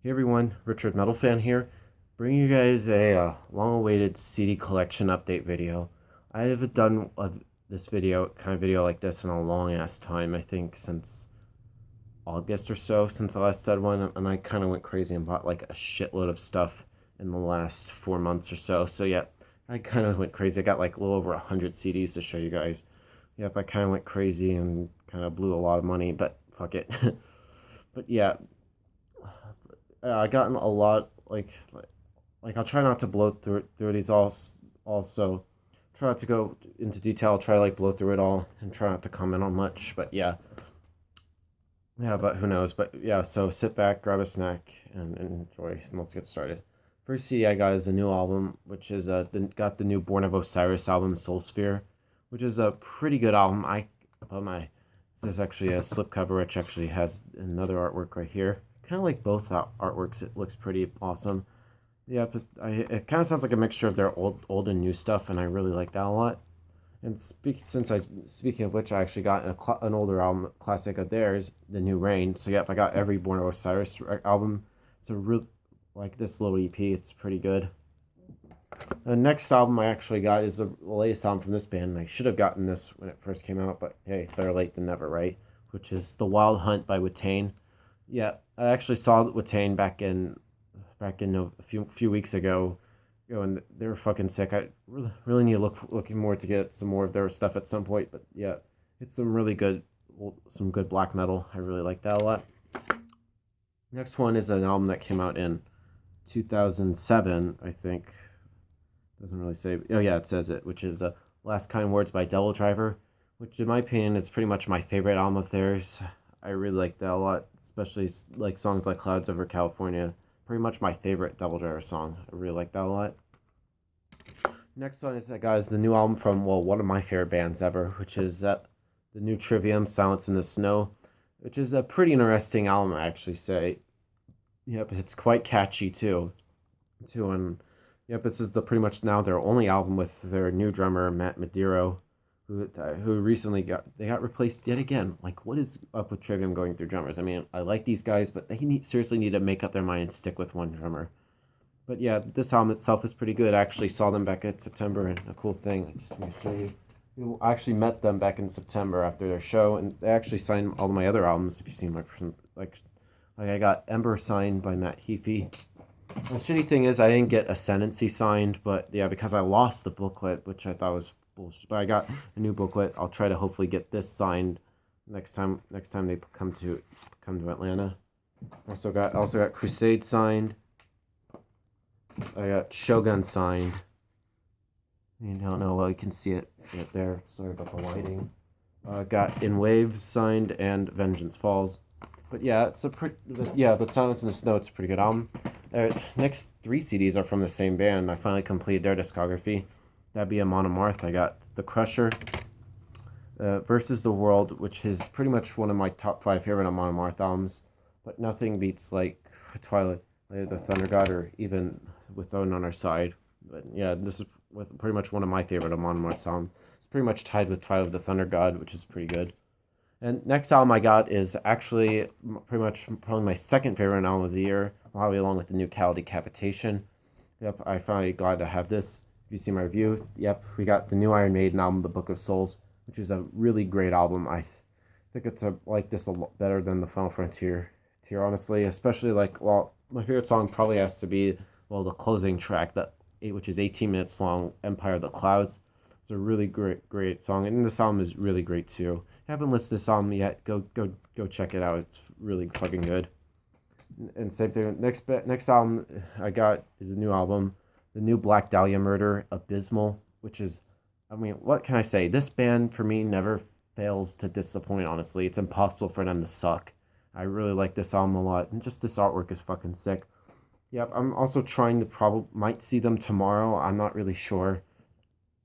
Hey everyone, Richard Metal Fan here, bringing you guys a long-awaited CD collection update video. I haven't done this video like this in a long ass time. I think since August or so, since I last did one, and I kind of went crazy and bought like a shitload of stuff in the last 4 months or so. So yeah, I kind of went crazy. I got like a little over 100 CDs to show you guys. Yep, I kind of went crazy and kind of blew a lot of money, but fuck it. But yeah, I gotten a lot like I'll try not to blow through these also try not to go into detail. Try to like blow through it all and try not to comment on much. But yeah, but who knows? But yeah, so sit back, grab a snack, and enjoy. And let's get started. First CD I got is a new album, which is got the new Born of Osiris album, Soul Sphere, which is a pretty good album. Oh my, this is actually a slipcover, which actually has another artwork right here. Kind of like both artworks, it looks pretty awesome. Yeah, but it kind of sounds like a mixture of their old and new stuff, and I really like that a lot. And speaking of which, I actually got an older album classic of theirs, The New Rain. So yep, I got every Born of Osiris album. It's a real like this little EP. It's pretty good. The next album I actually got is the latest album from this band. I should have gotten this when it first came out, but hey, better late than never, right? Which is The Wild Hunt by Watain. Yeah, I actually saw Watain back in a few weeks ago, and they were fucking sick. I really need to looking more to get some more of their stuff at some point. But yeah, it's some good black metal. I really like that a lot. Next one is an album that came out in 2007, I think. Doesn't really say. Oh yeah, it says it, which is Last Kind Words by Devil Driver, which in my opinion is pretty much my favorite album of theirs. I really like that a lot, especially like songs like Clouds Over California. Pretty much my favorite Devil Driver song. I really like that a lot. Next one is the new album from one of my favorite bands ever, which is the new Trivium, Silence in the Snow, which is a pretty interesting album, I actually say. Yep, it's quite catchy too, and yep, this is the pretty much now their only album with their new drummer Matt Madiro, who recently got replaced yet again. Like, what is up with Trivium going through drummers? I mean, I like these guys, but seriously need to make up their mind and stick with one drummer. But yeah, this album itself is pretty good. I actually saw them back in September, and a cool thing, I just want to show you. I actually met them back in September after their show, and they actually signed all of my other albums. If you see my like I got Ember signed by Matt Heafy. The shitty thing is I didn't get Ascendancy signed, but yeah, because I lost the booklet, which I thought was bullshit. But I got a new booklet. I'll try to hopefully get this signed next time. Next time they come to Atlanta. Also got Crusade signed. I got Shogun signed. I don't know. Well, you can see it right there. Sorry about the lighting. Got In Waves signed and Vengeance Falls. But yeah, it's a pretty yeah. But Silence in the Snow, it's a pretty good album. Their next three CDs are from the same band. I finally completed their discography. That'd be Amon Amarth. I got The Crusher, Versus the World, which is pretty much one of my top five favorite Amon Amarth albums. But nothing beats like Twilight, the Thunder God, or even With Odin on Our Side. But yeah, this is pretty much one of my favorite Amon Amarth songs. It's pretty much tied with Twilight of the Thunder God, which is pretty good. And next album I got is actually pretty much probably my second favorite album of the year, probably along with the new Cal Decapitation. Yep, I finally glad to have this. If you see my review, yep, we got the new Iron Maiden album, The Book of Souls, which is a really great album. I think like this a lot better than the Final Frontier tier, honestly. Especially my favorite song probably has to be the closing track which is 18 minutes long, Empire of the Clouds. It's a really great song, and this album is really great too. Haven't listened to this album yet, go check it out. It's really fucking good. And same thing. Next album I got is a new album, the new Black Dahlia Murder, Abysmal, which is, I mean, what can I say? This band for me never fails to disappoint. Honestly, it's impossible for them to suck. I really like this album a lot, and just this artwork is fucking sick. Yep, I'm also trying to might see them tomorrow. I'm not really sure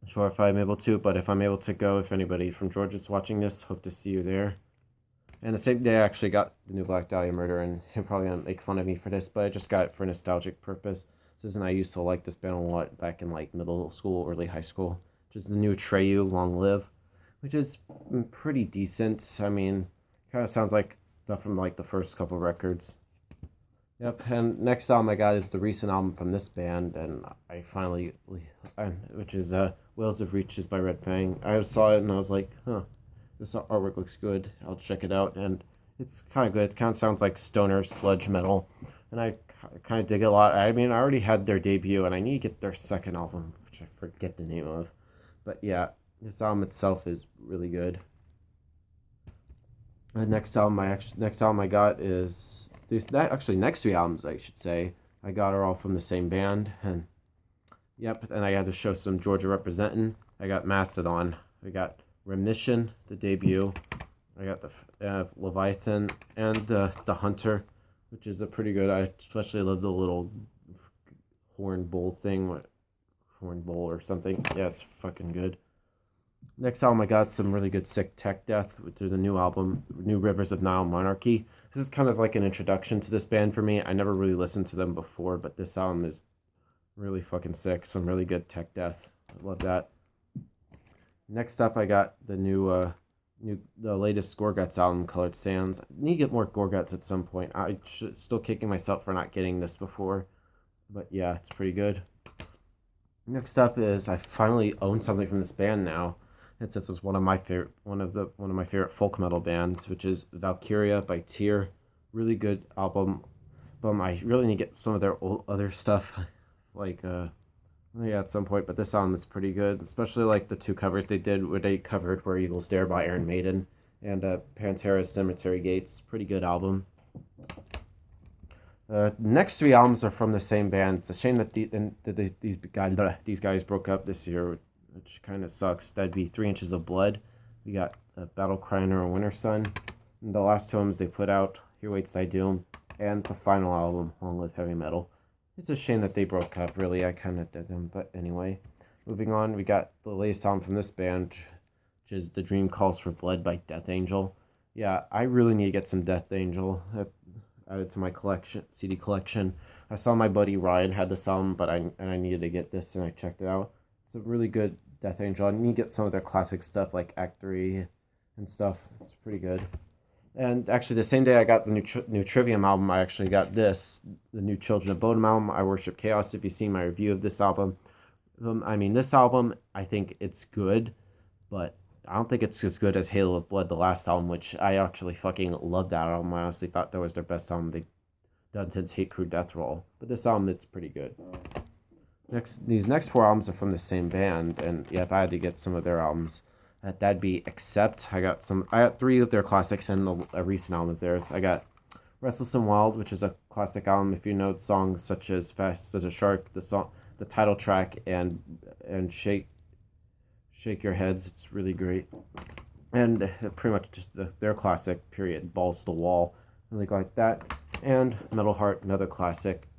if I'm able to, but if I'm able to go, if anybody from Georgia's watching this, hope to see you there. And the same day, I actually got the new Black Dahlia Murder, and he'll probably gonna make fun of me for this, but I just got it for nostalgic purpose. Susan and I used to like this band a lot back in like middle school, early high school. Which is the new Treyu, Long Live, which is pretty decent. I mean, kind of sounds like stuff from like the first couple records. Yep, and next album I got is the recent album from this band, and I finally, which is Whales of Reaches by Red Fang. I saw it and I was like, huh, this artwork looks good. I'll check it out, and it's kind of good. It kind of sounds like stoner sludge metal, and I kind of dig it a lot. I mean, I already had their debut, and I need to get their second album, which I forget the name of. But yeah, this album itself is really good. The next album I got is actually next three albums I should say I got are all from the same band, and yep, and I had to show some Georgia representing. I got Mastodon, I got Remission, the debut, I got the Leviathan, and the Hunter, which is a pretty good. I especially love the little horn bowl thing, horn bowl or something. Yeah, it's fucking good. Next album, I got some really good sick tech death, which is a new album, New Rivers of Nile Monarchy. This is kind of like an introduction to this band for me. I never really listened to them before, but this album is really fucking sick. Some really good tech death. I love that. Next up, I got the latest Gorguts album, Colored Sands. I need to get more Gorguts at some point. Still kicking myself for not getting this before, but yeah, it's pretty good. Next up is I finally own something from this band now. And since it's one of my favorite folk metal bands, which is Valkyria by Tyr. Really good album. But I really need to get some of their old other stuff, like yeah, at some point. But this album is pretty good, especially like the two covers they did, where they covered "Where Eagles Dare" by Iron Maiden and Pantera's "Cemetery Gates." Pretty good album. Next three albums are from the same band. It's a shame that these guys broke up this year, which kind of sucks. That'd be 3 Inches of Blood. We got Battle Cry or Winter Sun. And the last two albums they put out, Here Waits Thy Doom, and the final album, Long Live Heavy Metal. It's a shame that they broke up, really. I kind of did them. But anyway, moving on, we got the latest album from this band, which is The Dream Calls for Blood by Death Angel. Yeah, I really need to get some Death Angel added to my CD collection. I saw my buddy Ryan had this album, but I needed to get this, and I checked it out. It's a really good Death Angel. I need to get some of their classic stuff like Act 3 and stuff. It's pretty good. And actually, the same day I got the new Trivium album, I actually got the new Children of Bodom album, I Worship Chaos. If you've seen my review of this album, this album, I think it's good, but I don't think it's as good as Halo of Blood, the last album, which I actually fucking loved that album. I honestly thought that was their best album they've done since Hate Crew Death Roll. But this album, it's pretty good. These next four albums are from the same band, and yeah, if I had to get some of their albums, that'd be Accept. I got three of their classics and a recent album of theirs. I got Restless and Wild, which is a classic album. If you know songs such as Fast as a Shark, the title track, and Shake Your Heads, it's really great. And pretty much just their classic, period, Balls to the Wall, really like that. And Metal Heart, another classic.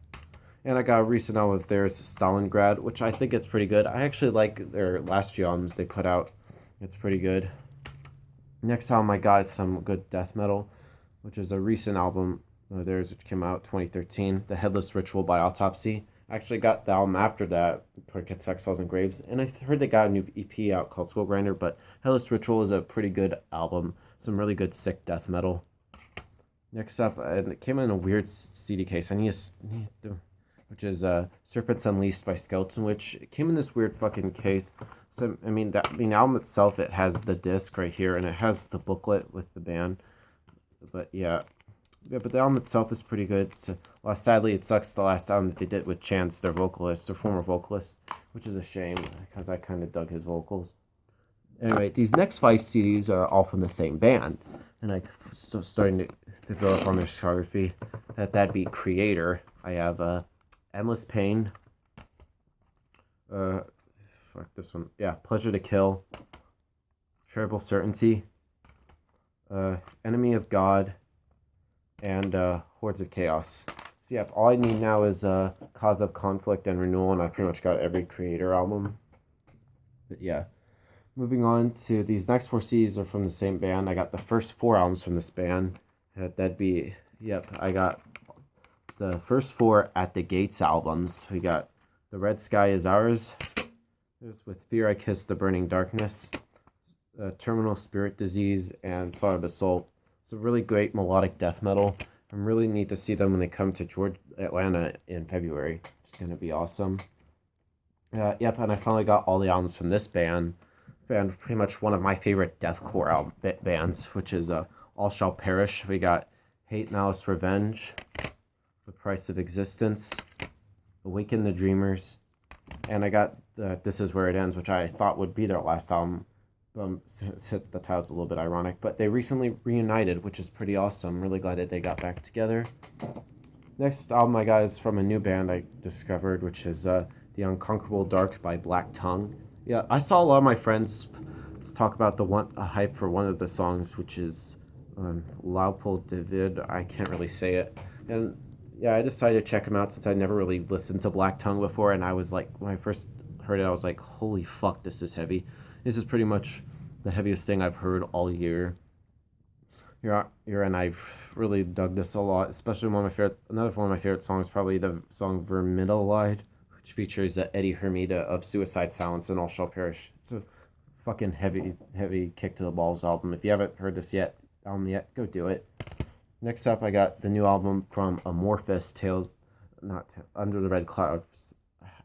And I got a recent album of theirs, Stalingrad, which I think it's pretty good. I actually like their last few albums they put out. It's pretty good. Next album I got is some good death metal, which is a recent album of theirs, which came out 2013, The Headless Ritual by Autopsy. I actually got the album after that, Portraits, Exiles, and Graves, and I heard they got a new EP out called Skull Grinder, but Headless Ritual is a pretty good album. Some really good sick death metal. Next up, and it came in a weird CD case. I need to which is Serpents Unleashed by Skeleton Witch. It came in this weird fucking case. So the album itself, it has the disc right here, and it has the booklet with the band. But yeah, but the album itself is pretty good. So, well, sadly, it sucks the last album that they did with Chance, their former vocalist, which is a shame because I kind of dug his vocals. Anyway, these next 5 CDs are all from the same band, and I'm starting to develop on their discography. That'd be Creator. I have Endless Pain. Fuck this one. Yeah, Pleasure to Kill. Terrible Certainty. Enemy of God. And Hordes of Chaos. So yeah, all I need now is Cause of Conflict and Renewal, and I pretty much got every Creator album. But yeah. Moving on to these next 4 CDs are from the same band. I got the first 4 albums from this band. I got the first 4 At the Gates albums. We got The Red Sky Is Ours. There's With Fear I Kiss the Burning Darkness. Terminal Spirit Disease and Slaughter of the Soul. It's a really great melodic death metal. I'm really need to see them when they come to Atlanta in February. It's gonna be awesome. Yep, and I finally got all the albums from this band. Band, pretty much one of my favorite deathcore bands, which is All Shall Perish. We got Hate, Malice, Revenge, The Price of Existence, Awaken the Dreamers, and I got This Is Where It Ends, which I thought would be their last album. The title's a little bit ironic, but they recently reunited, which is pretty awesome. I'm really glad that they got back together. Next album I got is from a new band I discovered, which is The Unconquerable Dark by Black Tongue. Yeah, I saw a lot of my friends talk about the hype for one of the songs, which is Laupol David. I can't really say it, and yeah, I decided to check him out since I never really listened to Black Tongue before, and I was like, when I first heard it, I was like, holy fuck, this is heavy. This is pretty much the heaviest thing I've heard all year. And I've really dug this a lot, especially another one of my favorite songs, probably the song Vermilion, which features Eddie Hermida of Suicide Silence and All Shall Perish. It's a fucking heavy kick to the balls album. If you haven't heard this album yet, go do it. Next up, I got the new album from Amorphous, Under the Red Clouds.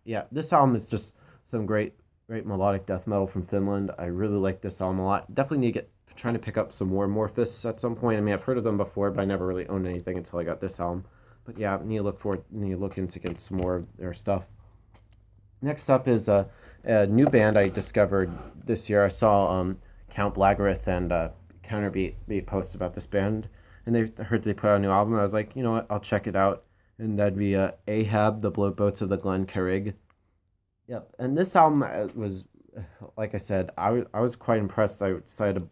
Yeah, this album is just some great melodic death metal from Finland. I really like this album a lot. Definitely need to trying to pick up some more Amorphous at some point. I mean, I've heard of them before, but I never really owned anything until I got this album. But yeah, need to look into getting some more of their stuff. Next up is a new band I discovered this year. I saw Count Blagareth and Counterbeat post about this band, and I heard they put out a new album. I was like, you know what, I'll check it out. And that'd be Ahab, the Bloatboats of the Glen Carrig. Yep, and this album was, like I said, I was quite impressed. I decided to,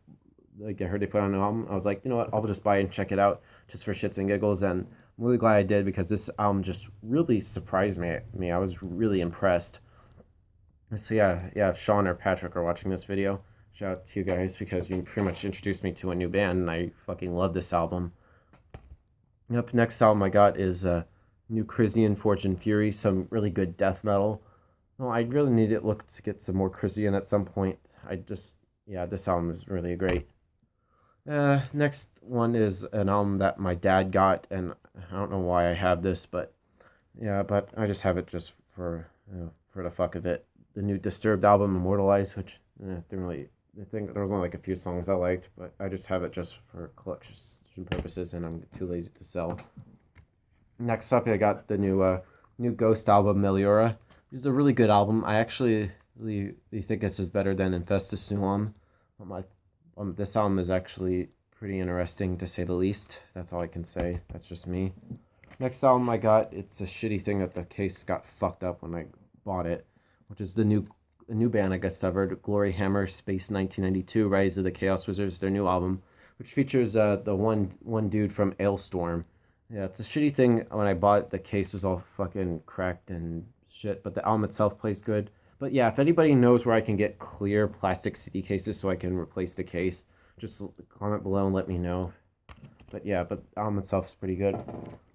like, I heard they put on an album. I was like, you know what, I'll just buy it and check it out just for shits and giggles. And I'm really glad I did because this album just really surprised me. I was really impressed. So yeah, if Sean or Patrick are watching this video, shout out to you guys because you pretty much introduced me to a new band, and I fucking love this album. Yep, next album I got is New Crisian Forge and Fury, some really good death metal. No, I really need to look to get some more Crisian at some point. This album is really great. Next one is an album that my dad got, and I don't know why I have this, but I just have it just for for the fuck of it. The new Disturbed album, Immortalized, which didn't really. I think there was only like a few songs I liked, but I just have it just for collection purposes, and I'm too lazy to sell. Next up, I got the new Ghost album, Meliora. It's a really good album. I actually really think this is better than Infestus Nuam. This album is actually pretty interesting to say the least. That's all I can say. That's just me. Next album I got, it's a shitty thing that the case got fucked up when I bought it, which is a new band I discovered, Glory Hammer Space 1992, Rise of the Chaos Wizards, their new album, which features the one dude from Ailstorm. Yeah, it's a shitty thing. When I bought it, the case was all fucking cracked and shit, but the album itself plays good. But yeah, if anybody knows where I can get clear plastic CD cases so I can replace the case, just comment below and let me know. But the album itself is pretty good.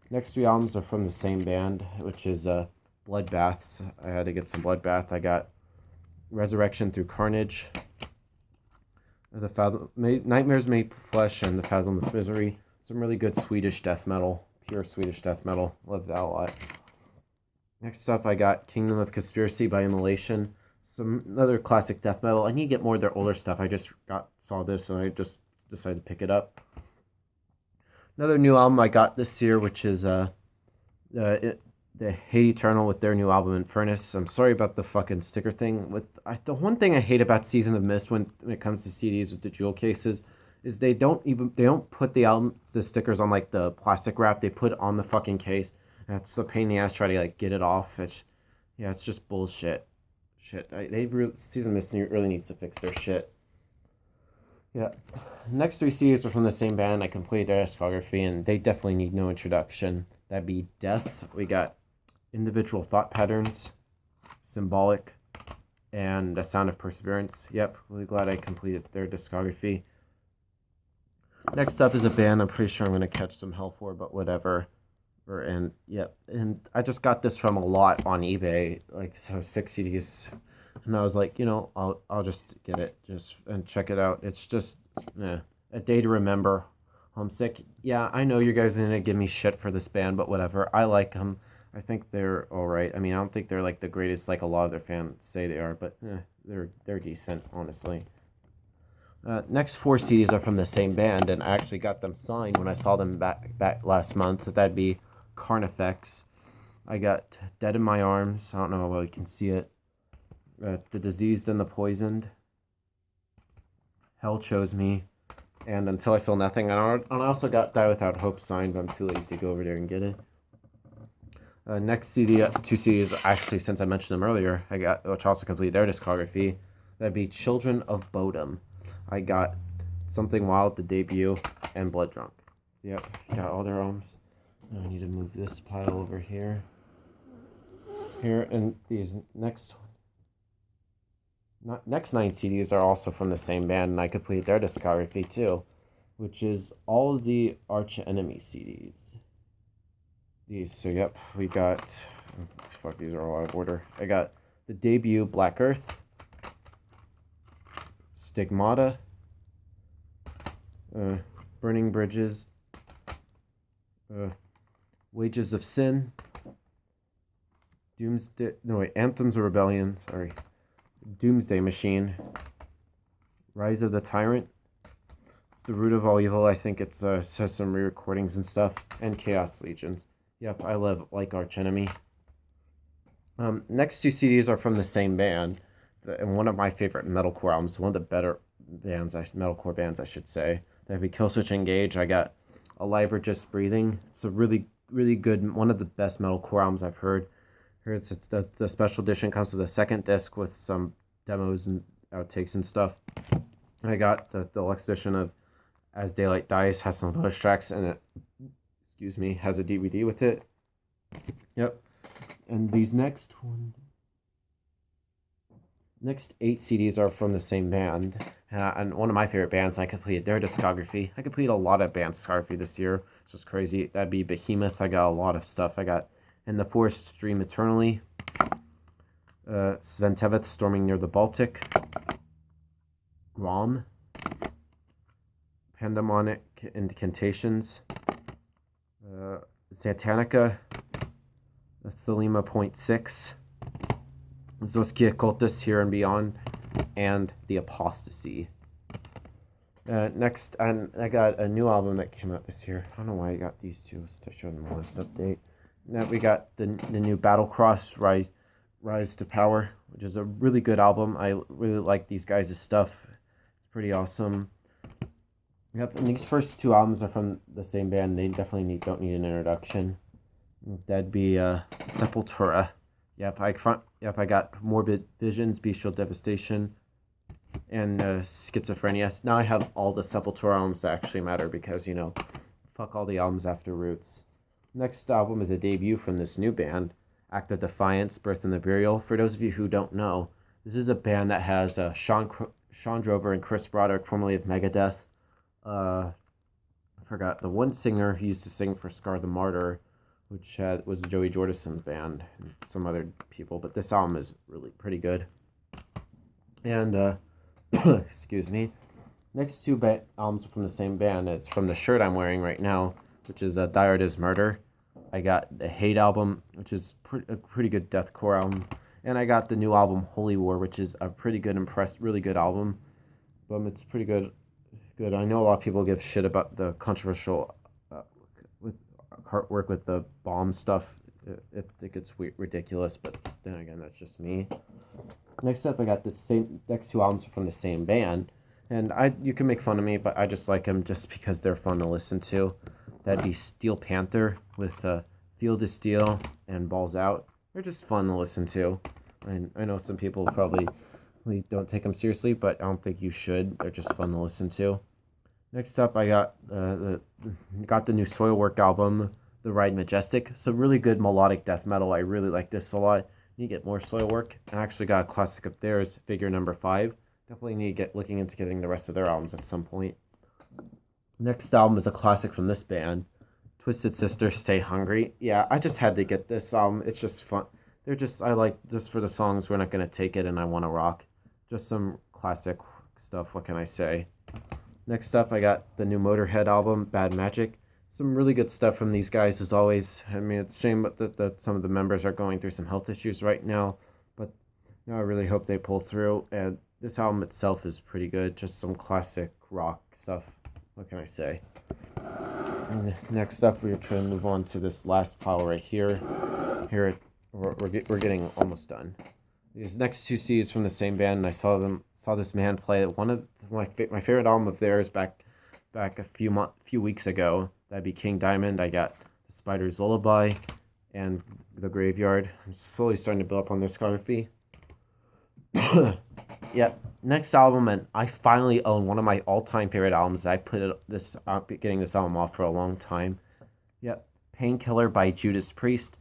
Next three albums are from the same band, which is Bloodbaths. I had to get some Bloodbath. I got Resurrection Through Carnage, Nightmares Made Flesh, and The Fathomless Misery. Some really good Swedish death metal, pure Swedish death metal. Love that a lot. Next up, I got Kingdom of Conspiracy by Immolation. Another classic death metal. I need to get more of their older stuff. I just saw this and I just decided to pick it up. Another new album I got this year, which is the Hate Eternal with their new album Infernus. I'm sorry about the fucking sticker thing. The one thing I hate about Season of Mist when it comes to CDs with the jewel cases is they don't put the stickers on like the plastic wrap. They put it on the fucking case. And it's a pain in the ass try to like get it off. It's just bullshit. Season of Mist really needs to fix their shit. Yeah. Next three CDs are from the same band. I completed their discography, and they definitely need no introduction. That'd be Death. We got Individual Thought Patterns, Symbolic, and The Sound of Perseverance. Yep, really glad I completed their discography. Next up is a band I'm pretty sure I'm going to catch some hell for, but whatever. And I just got this from a lot on eBay, like 6 CDs. And I was like, I'll just get it and check it out. It's just A Day to Remember, Homesick. Yeah, I know you guys are gonna give me shit for this band, but whatever. I like them. I think they're all right. I mean, I don't think they're like the greatest, like a lot of their fans say they are, but they're decent, honestly. Next four CDs are from the same band, and I actually got them signed when I saw them back last month. That'd be Carnifex. I got Dead in My Arms. I don't know how you can see it. The Diseased and the Poisoned. Hell Chose Me. And Until I Feel Nothing. And I also got Die Without Hope signed, but I'm too lazy to go over there and get it. Next CD, two CDs, actually, since I mentioned them earlier, I got, which also complete their discography. That'd be Children of Bodom. I got Something Wild, the debut, and Blood Drunk. Yep, got all their albums. I need to move this pile over here. Here, and these next 9 CDs are also from the same band, and I complete their discography too, which is all the Arch Enemy CDs. So yep, we got, fuck, these are all out of order. I got the debut Black Earth, Stigmata, Burning Bridges, Wages of Sin, Anthems of Rebellion, Doomsday Machine, Rise of the Tyrant, It's the Root of All Evil. I think it says some re-recordings and stuff, and Chaos Legions. Yep, I like Arch Enemy. Next two CDs are from the same band, and one of my favorite metalcore albums, one of the better metalcore bands, I should say. That'd be Killswitch Engage. I got Alive or Just Breathing. It's a really, really good, one of the best metalcore albums I've heard. The special edition comes with a second disc with some demos and outtakes and stuff. I got the deluxe edition of As Daylight Dies, has some bonus tracks, and it, has a DVD with it. Yep. And these next 8 CDs are from the same band, and one of my favorite bands. I completed their discography. I completed a lot of bands' discography this year, which is crazy. That'd be Behemoth. I got a lot of stuff. I got In the Forest Stream Eternally, Sven Teveth, Storming Near the Baltic, Grom, Pandemonic Incantations, Satanica, Thelema Point 6, Zoskia Cultus, Here and Beyond, and The Apostasy. Next, and I got a new album that came out this year. I don't know why I got these two to show them a list update. Now we got the new Battlecross, Rise to Power, which is a really good album. I really like these guys' stuff. It's pretty awesome. Yep, and these first 2 albums are from the same band. They definitely don't need an introduction. That'd be Sepultura. Yep, I got Morbid Visions, Bestial Devastation, and Schizophrenia. Now I have all the Sepultura albums that actually matter because, fuck all the albums after Roots. Next album is a debut from this new band, Act of Defiance, Birth and the Burial. For those of you who don't know, this is a band that has Sean Drover and Chris Broderick, formerly of Megadeth. I forgot the one singer who used to sing for Scar the Martyr, which was Joey Jordison's band, and some other people. But this album is really pretty good. And excuse me. Next 2 albums are from the same band. It's from the shirt I'm wearing right now, which is Dired as Murder. I got the Hate album, which is a pretty good deathcore album, and I got the new album Holy War, which is a pretty good, really good album. But it's pretty good. I know a lot of people give shit about the controversial artwork with the bomb stuff. I think it's ridiculous, but then again, that's just me. Next up, I got next 2 albums from the same band, and you can make fun of me, but I just like them just because they're fun to listen to. That'd be Steel Panther with Field of Steel and Balls Out. They're just fun to listen to. And I know some people probably don't take them seriously, but I don't think you should. They're just fun to listen to. Next up, I got the new Soilwork album, The Ride Majestic. It's a really good melodic death metal. I really like this a lot. Need to get more Soilwork. I actually got a classic of theirs, Figure Number 5. Definitely need to get looking into getting the rest of their albums at some point. Next album is a classic from this band, Twisted Sister, Stay Hungry. Yeah, I just had to get this album. It's just fun. I like just for the songs, We're Not Gonna Take It and I Wanna Rock. Just some classic stuff, what can I say? Next up, I got the new Motorhead album, Bad Magic. Some really good stuff from these guys, as always. I mean, it's a shame that some of the members are going through some health issues right now, but I really hope they pull through. And this album itself is pretty good, just some classic rock stuff. What can I say? And next up, we're trying to move on to this last pile right here. Here, we're getting almost done. These next two CDs from the same band, and I saw this man play one of my favorite album of theirs back a few weeks ago. That'd be King Diamond. I got The Spider's Lullaby and The Graveyard. I'm slowly starting to build up on their discography. Yep. Next album, and I finally own one of my all-time favorite albums. I getting this album off for a long time. Yep. Painkiller by Judas Priest.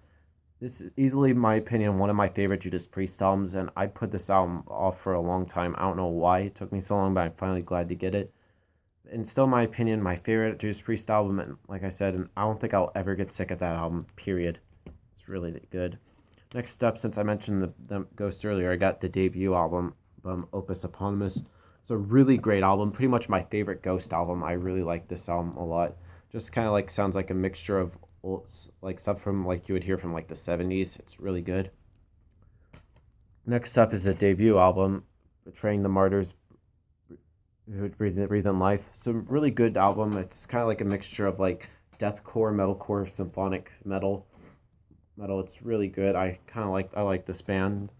This is easily, in my opinion, one of my favorite Judas Priest albums, and I put this album off for a long time. I don't know why it took me so long, but I'm finally glad to get it. And still, in my opinion, my favorite Judas Priest album, and like I said, and I don't think I'll ever get sick of that album, period. It's really good. Next up, since I mentioned the Ghost earlier, I got the debut album, Opus Eponymous. It's a really great album, pretty much my favorite Ghost album. I really like this album a lot. Just kind of like sounds like a mixture of like stuff from like you would hear from like the 70s. It's really good. Next up is the debut album, Betraying the Martyrs, Breathe in Life. It's a really good album. It's kind of like a mixture of like deathcore, metalcore, symphonic metal. It's really good. I like this band.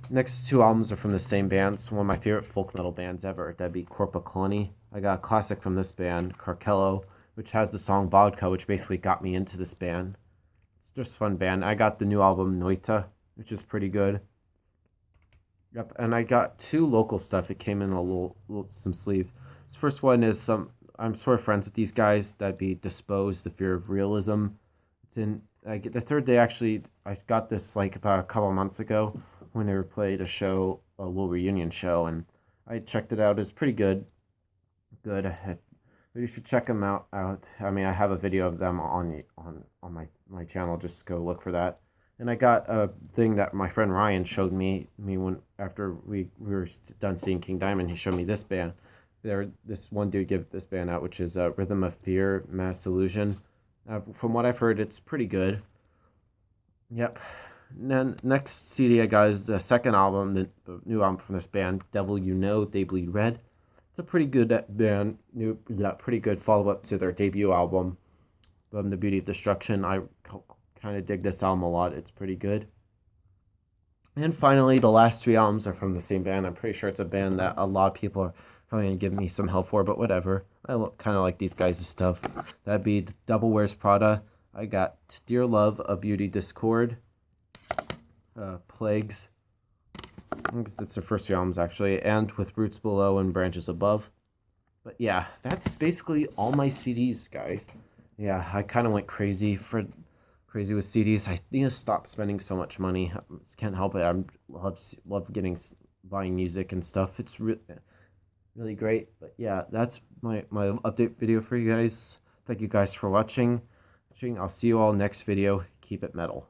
Next two albums are from the same band. It's one of my favorite folk metal bands ever. That'd be Corpus Colony. I got a classic from this band, Carcello, which has the song Vodka, which basically got me into this band. It's just a fun band. I got the new album Noita, which is pretty good. Yep, and I got two local stuff. It came in some sleeve. This first one is I'm sort of friends with these guys. That'd be Disposed, The Fear of Realism. It's in the third day actually. I got this like about a couple months ago when they played a little reunion show, and I checked it out. It's pretty good. You should check them out. I mean, I have a video of them on my channel. Just go look for that. And I got a thing that my friend Ryan showed me when after we were done seeing King Diamond. He showed me this band. This one dude gave this band out, which is Rhythm of Fear, Mass Illusion. From what I've heard, it's pretty good. Yep. And then next CD I got is the second album, the new album from this band, Devil You Know, They Bleed Red. It's a pretty good band, pretty good follow-up to their debut album, The Beauty of Destruction. I kind of dig this album a lot. It's pretty good. And finally, the last three albums are from the same band. I'm pretty sure it's a band that a lot of people are probably going to give me some hell for, but whatever. I kind of like these guys' stuff. That'd be The Devil Wears Prada. I got Dear Love, A Beauty Discord, Plagues. I think that's their first three albums, actually. And With Roots Below and Branches Above. But yeah, that's basically all my CDs, guys. Yeah, I kind of went crazy with CDs. I need to stop spending so much money. I just can't help it. I love buying music and stuff. It's really great. But yeah, that's my update video for you guys. Thank you guys for watching. I'll see you all next video. Keep it metal.